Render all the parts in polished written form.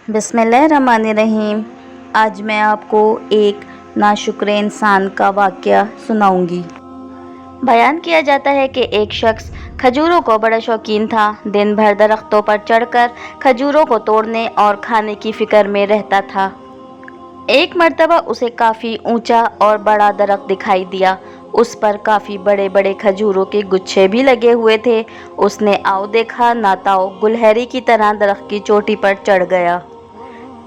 बिस्मिल्लाहिर्रहमानिर्रहीम। आज मैं आपको एक नाशुक्र इंसान का वाक़या सुनाऊंगी। बयान किया जाता है कि एक शख्स खजूरों को बड़ा शौकीन था। दिन भर दरख्तों पर चढ़कर खजूरों को तोड़ने और खाने की फ़िक्र में रहता था। एक मर्तबा उसे काफ़ी ऊंचा और बड़ा दरख्त दिखाई दिया। उस पर काफ़ी बड़े बड़े खजूरों के गुच्छे भी लगे हुए थे। उसने आओ देखा ना ताओ गुलहरी की तरह दरख्त की चोटी पर चढ़ गया।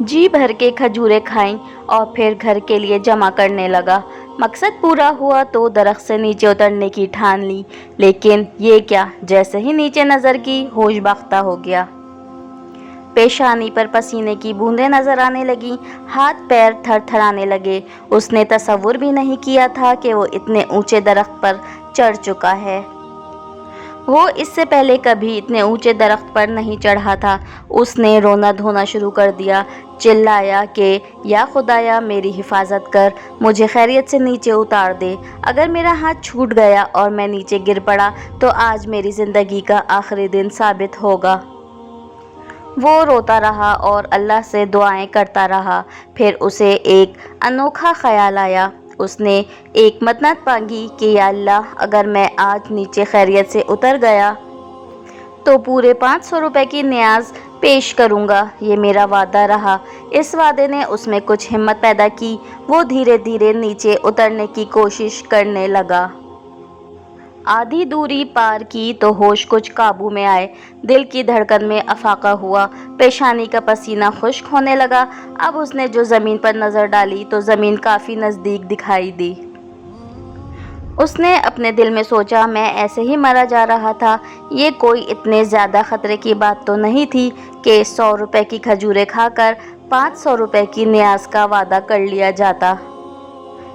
जी भर के खजूरें खाईं और फिर घर के लिए जमा करने लगा। मकसद पूरा हुआ तो दरख्त से नीचे उतरने की ठान ली, लेकिन ये क्या, जैसे ही नीचे नज़र की होश बाख्ता हो गया। पेशानी पर पसीने की बूंदें नजर आने लगीं, हाथ पैर थरथराने लगे। उसने तसव्वुर भी नहीं किया था कि वो इतने ऊंचे दरख्त पर चढ़ चुका है। वो इससे पहले कभी इतने ऊंचे दरख्त पर नहीं चढ़ा था। उसने रोना धोना शुरू कर दिया, चिल्लाया कि या खुदाया मेरी हिफाजत कर, मुझे खैरियत से नीचे उतार दे। अगर मेरा हाथ छूट गया और मैं नीचे गिर पड़ा तो आज मेरी ज़िंदगी का आखिरी दिन साबित होगा। वो रोता रहा और अल्लाह से दुआएं करता रहा। फिर उसे एक अनोखा ख्याल आया। उसने एक मन्नत मांगी कि या अल्लाह, अगर मैं आज नीचे खैरियत से उतर गया तो पूरे 500 रुपए की न्याज पेश करूंगा। ये मेरा वादा रहा। इस वादे ने उसमें कुछ हिम्मत पैदा की। वो धीरे धीरे नीचे उतरने की कोशिश करने लगा। आधी दूरी पार की तो होश कुछ काबू में आए। दिल की धड़कन में अफाका हुआ, पेशानी का पसीना खुश्क होने लगा। अब उसने जो ज़मीन पर नज़र डाली तो ज़मीन काफ़ी नज़दीक दिखाई दी। उसने अपने दिल में सोचा, मैं ऐसे ही मरा जा रहा था। ये कोई इतने ज़्यादा ख़तरे की बात तो नहीं थी कि 100 रुपए की खजूरें खाकर 500 रुपए की न्याज का वादा कर लिया जाता।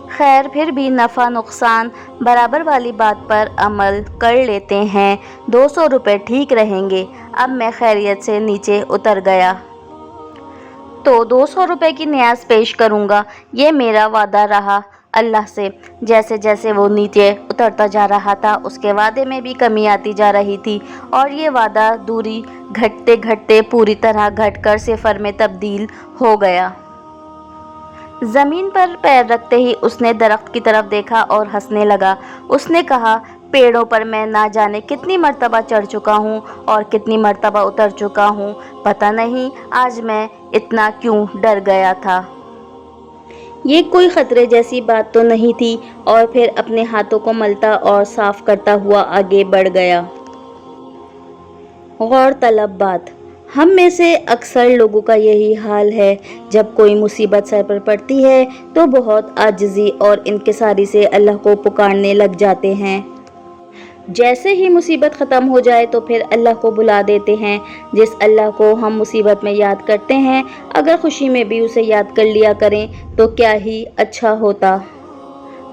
खैर, फिर भी नफ़ा नुकसान बराबर वाली बात पर अमल कर लेते हैं। 200 रुपये ठीक रहेंगे। अब मैं खैरियत से नीचे उतर गया तो 200 रुपये की न्याज पेश करूंगा। ये मेरा वादा रहा अल्लाह से। जैसे जैसे वो नीचे उतरता जा रहा था, उसके वादे में भी कमी आती जा रही थी और ये वादा दूरी घटते घटते पूरी तरह घटकर सिफर में तब्दील हो गया। ज़मीन पर पैर रखते ही उसने दरख्त की तरफ देखा और हंसने लगा। उसने कहा, पेड़ों पर मैं ना जाने कितनी मर्तबा चढ़ चुका हूँ और कितनी मर्तबा उतर चुका हूँ। पता नहीं आज मैं इतना क्यों डर गया था। ये कोई ख़तरे जैसी बात तो नहीं थी। और फिर अपने हाथों को मलता और साफ करता हुआ आगे बढ़ गया। गौर तलब बात, हम में से अक्सर लोगों का यही हाल है। जब कोई मुसीबत सर पर पड़ती है तो बहुत आजिज़ी और इनकिसारी से अल्लाह को पुकारने लग जाते हैं। जैसे ही मुसीबत ख़त्म हो जाए तो फिर अल्लाह को बुला देते हैं। जिस अल्लाह को हम मुसीबत में याद करते हैं, अगर खुशी में भी उसे याद कर लिया करें तो क्या ही अच्छा होता।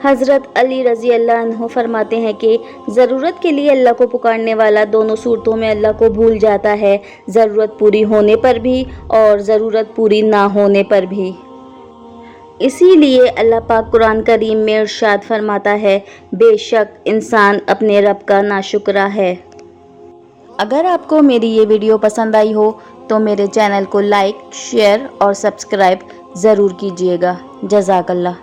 हज़रत अली रज़ी अल्लाह अन्हु फरमाते हैं कि ज़रूरत के लिए अल्लाह को पुकारने वाला दोनों सूरतों में अल्लाह को भूल जाता है, ज़रूरत पूरी होने पर भी और ज़रूरत पूरी ना होने पर भी। इसीलिए अल्लाह पाक कुरान करीम में इरशाद फरमाता है, बेशक इंसान अपने रब का नाशुक्रा है। अगर आपको मेरी ये वीडियो पसंद आई हो तो मेरे चैनल को लाइक, शेयर और सब्सक्राइब ज़रूर कीजिएगा। जज़ाकल्लाह।